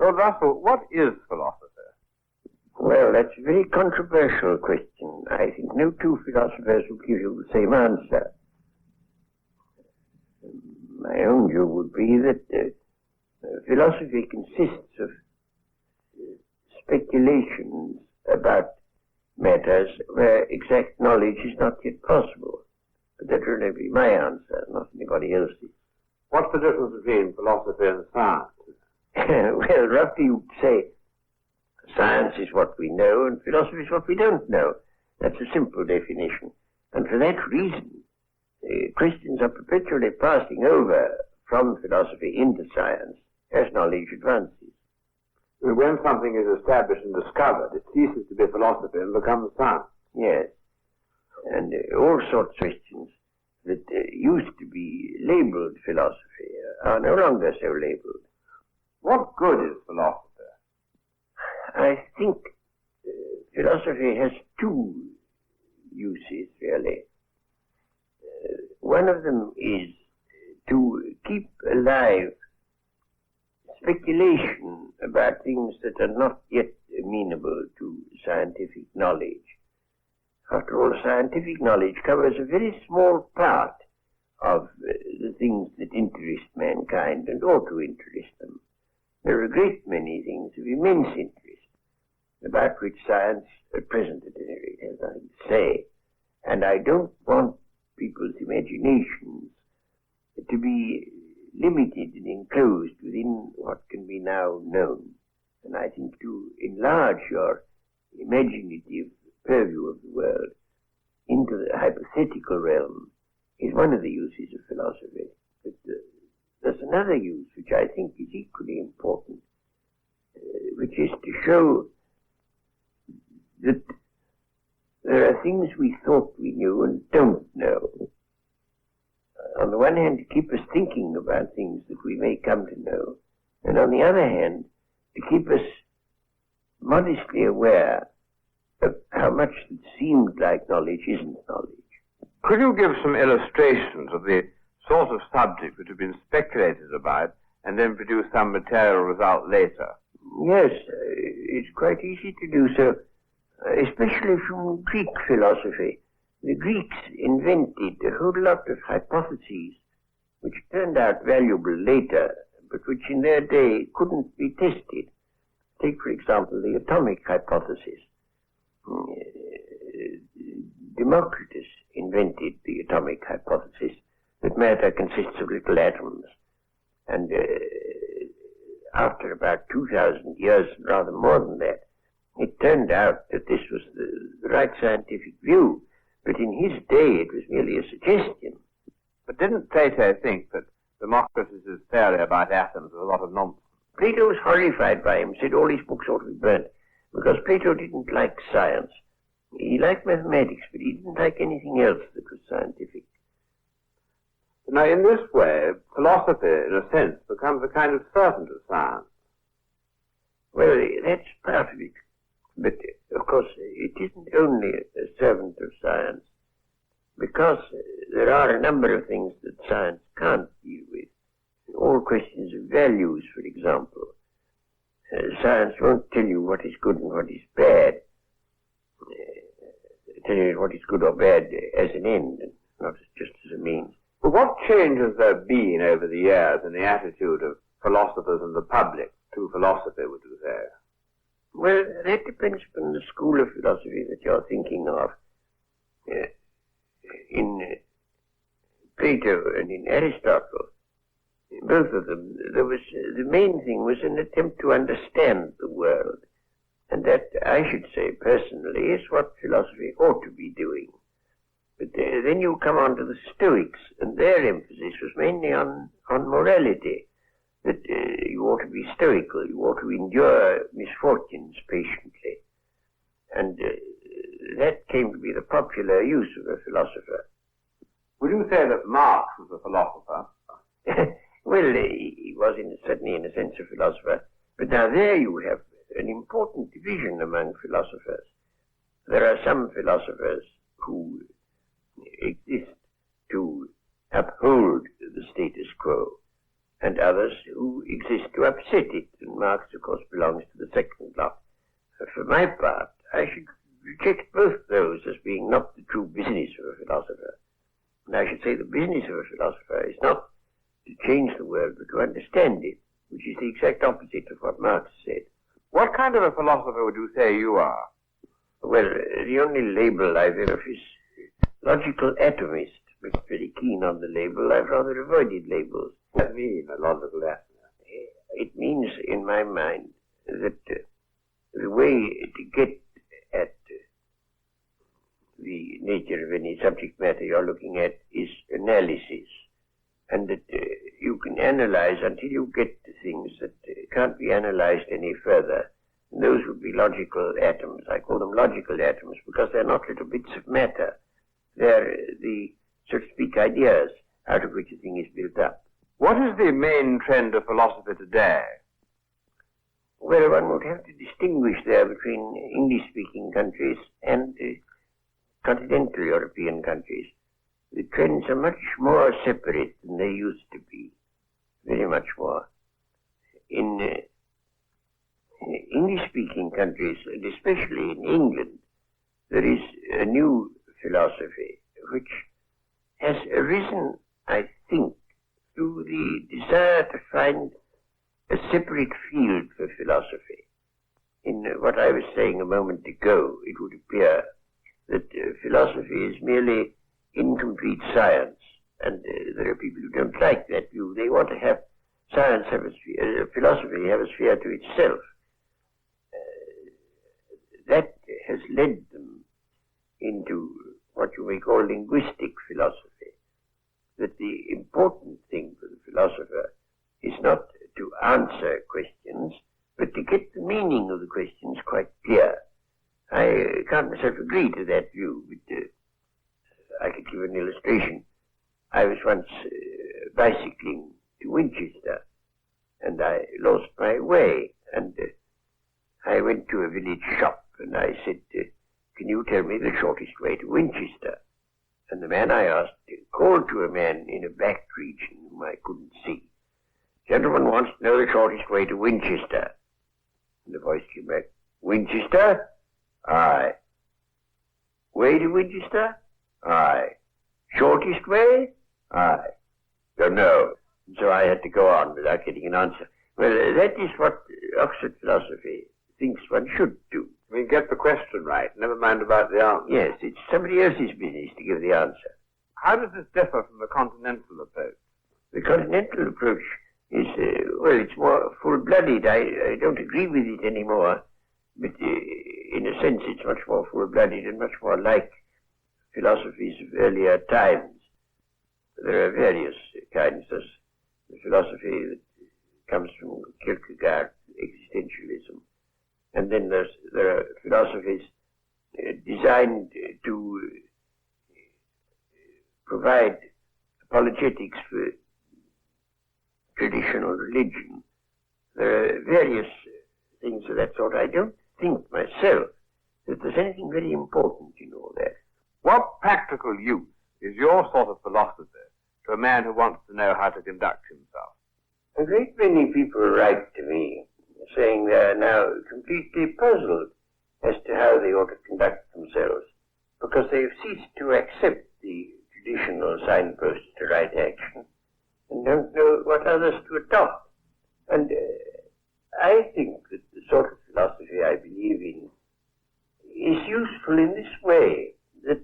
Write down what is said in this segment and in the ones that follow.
Lord Russell, what is philosophy? Well, that's a very controversial question. I think no two philosophers will give you the same answer. My own view would be that philosophy consists of speculations about matters where exact knowledge is not yet possible. But that will only be my answer, not anybody else's. What's the difference between philosophy and science? Well, roughly you'd say science is what we know and philosophy is what we don't know. That's a simple definition. And for that reason, Christians are perpetually passing over from philosophy into science as knowledge advances. When something is established and discovered, it ceases to be philosophy and becomes science. Yes. And all sorts of questions that used to be labeled philosophy are no longer so labeled. What good is philosophy? I think philosophy has two uses, really. One of them is to keep alive speculation about things that are not yet amenable to scientific knowledge. After all, scientific knowledge covers a very small part of the things that interest mankind and ought to interest them. There are a great many things of immense interest about which science, at present at any rate, has nothing to say. And I don't want people's imaginations to be limited and enclosed within what can be now known. And I think to enlarge your imaginative purview of the world into the hypothetical realm is one of the uses of philosophy. But there's another use which I think is equally important, which is to show that there are things we thought we knew and don't know. On the one hand, to keep us thinking about things that we may come to know, and on the other hand, to keep us modestly aware of how much that seemed like knowledge isn't knowledge. Could you give some illustrations of the sort of subject which have been speculated about and then produce some material result later? Yes, it's quite easy to do so, especially from Greek philosophy. The Greeks invented a whole lot of hypotheses which turned out valuable later, but which in their day couldn't be tested. Take, for example, the atomic hypothesis. Democritus invented the atomic hypothesis that matter consists of little atoms. And after about 2,000 years, rather more than that, it turned out that this was the right scientific view. But in his day, it was merely a suggestion. But didn't Plato think that Democritus's theory about atoms was a lot of nonsense? Plato was horrified by him, said all his books ought to be burnt, because Plato didn't like science. He liked mathematics, but he didn't like anything else that was scientific. Now, in this way, philosophy, in a sense, becomes a kind of servant of science. Well, that's part of it. But, of course, it isn't only a servant of science, because there are a number of things that science can't deal with. All questions of values, for example. Science won't tell you what is good and what is bad. Tell you what is good or bad as an end, and not just as a means. But what change has there been over the years in the attitude of philosophers and the public to philosophy, would you say? Well, that depends upon the school of philosophy that you're thinking of. In Plato and in Aristotle, both of them, the main thing was an attempt to understand the world. And that, I should say personally, is what philosophy ought to be doing. But then you come on to the Stoics, and their emphasis was mainly on morality. That you ought to be stoical, you ought to endure misfortunes patiently. And that came to be the popular use of a philosopher. Would you say that Marx was a philosopher? Well, he was certainly in a sense a philosopher. But now there you have an important division among philosophers. There are some philosophers who exist to uphold the status quo, and others who exist to upset it and and Marx, of course, belongs to the second block. For my part, I should reject both those as being not the true business of a philosopher. And I should say the business of a philosopher is not to change the world, but to understand it, which is the exact opposite of what Marx said. What kind of a philosopher would you say you are? Well, the only label I've ever is logical atomist, but very keen on the label. I've rather avoided labels. What does that mean, a logical atomist? It means, in my mind, that the way to get at the nature of any subject matter you're looking at is analysis, and that you can analyze until you get to things that can't be analyzed any further. And those would be logical atoms. I call them logical atoms because they're not little bits of matter. They're the, so to speak, ideas out of which a thing is built up. What is the main trend of philosophy today? Well, one would have to distinguish there between English-speaking countries and continental European countries. The trends are much more separate than they used to be, very much more. In English-speaking countries, and especially in England, there is a new philosophy which has arisen, I think, through the desire to find a separate field for philosophy. In what I was saying a moment ago, it would appear that philosophy is merely incomplete science, and there are people who don't like that view. They want to have science have a sphere, philosophy have a sphere to itself. That has led them into what you may call linguistic philosophy, that the important thing for the philosopher is not to answer questions, but to get the meaning of the questions quite clear. I can't myself agree to that view, but I could give an illustration. I was once bicycling to Winchester, and I lost my way, and I went to a village shop, and I said, can you tell me the shortest way to Winchester? And the man I asked called to a man in a back region whom I couldn't see. Gentleman wants to know the shortest way to Winchester. And the voice came back, Winchester? Aye. Way to Winchester? Aye. Shortest way? Aye. Don't know. And so I had to go on without getting an answer. Well, that is what Oxford philosophy thinks one should do. We get the question right, never mind about the answer. Yes, it's somebody else's business to give the answer. How does this differ from the continental approach? The continental approach is, well, it's more full-blooded. I don't agree with it anymore, but in a sense it's much more full-blooded and much more like philosophies of earlier times. There are various kinds. There's the philosophy that comes from Kierkegaard, existentialism. And then there are philosophies designed to provide apologetics for traditional religion. There are various things of that sort. I don't think myself that there's anything very important in all that. What practical use is your sort of philosophy to a man who wants to know how to conduct himself? A great many people write to me saying they are now completely puzzled as to how they ought to conduct themselves, because they have ceased to accept the traditional signposts to right action and don't know what others to adopt. And I think that the sort of philosophy I believe in is useful in this way, that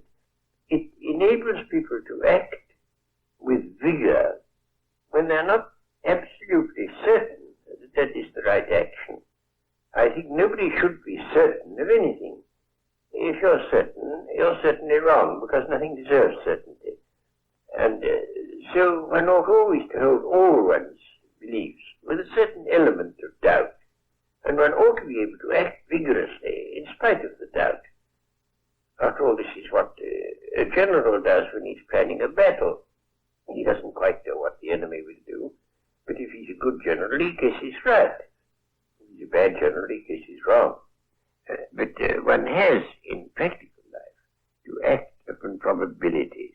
it enables people to act with vigor when they're not absolutely certain that that is the right action. I think nobody should be certain of anything. If you're certain, you're certainly wrong, because nothing deserves certainty. And so one ought always to hold all one's beliefs with a certain element of doubt, and one ought to be able to act vigorously in spite of the doubt. After all, this is what a general does when he's planning a battle. He doesn't quite know what the enemy will do, but if he's a good general, he guesses right. If he's a bad general, he guesses wrong. But one has, in practical life, to act upon probabilities.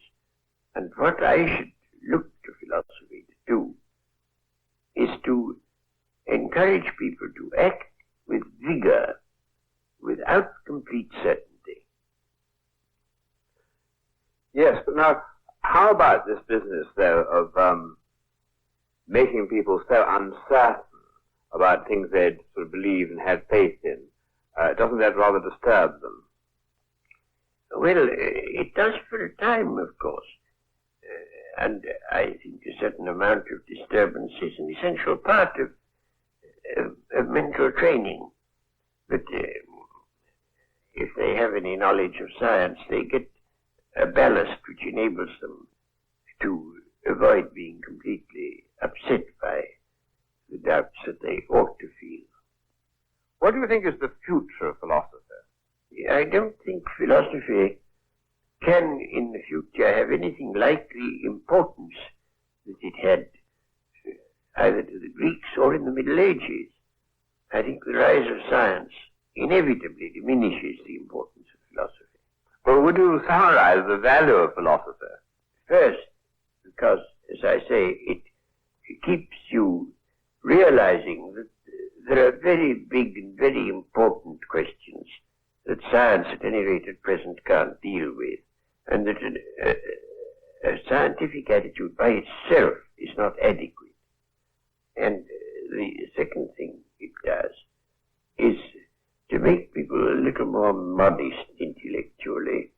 And what I should look to philosophy to do is to encourage encourage people to act with vigor, without complete certainty. Yes, but now, how about this business, though, of making people so uncertain about things they'd sort of believed and had faith in? Doesn't that rather disturb them? Well, it does for a time, of course. And I think a certain amount of disturbance is an essential part of mental training. But if they have any knowledge of science, they get a ballast which enables them to avoid being completely upset by the doubts that they ought to feel. What do you think is the future of philosophy? I don't think philosophy can in the future have anything like the importance that it had either to the Greeks or in the Middle Ages. I think the rise of science inevitably diminishes the importance of philosophy. Well, would you summarize the value of philosophy? First, because, as I say, it keeps you realizing that there are very big and very important questions that science, at any rate at present, can't deal with, and that a scientific attitude by itself is not adequate. And the second thing it does is to make people a little more modest intellectually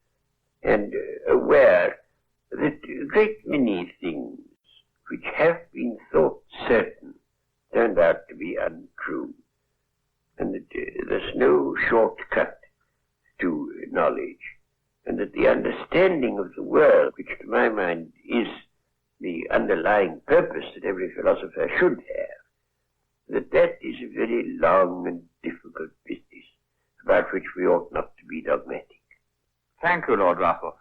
and aware that a great many things which have been thought certain turned out to be untrue, and that there's no shortcut to knowledge, and that the understanding of the world, which to my mind is the underlying purpose that every philosopher should have, that is a very long and difficult business about which we ought not to be dogmatic. Thank you, Lord Russell.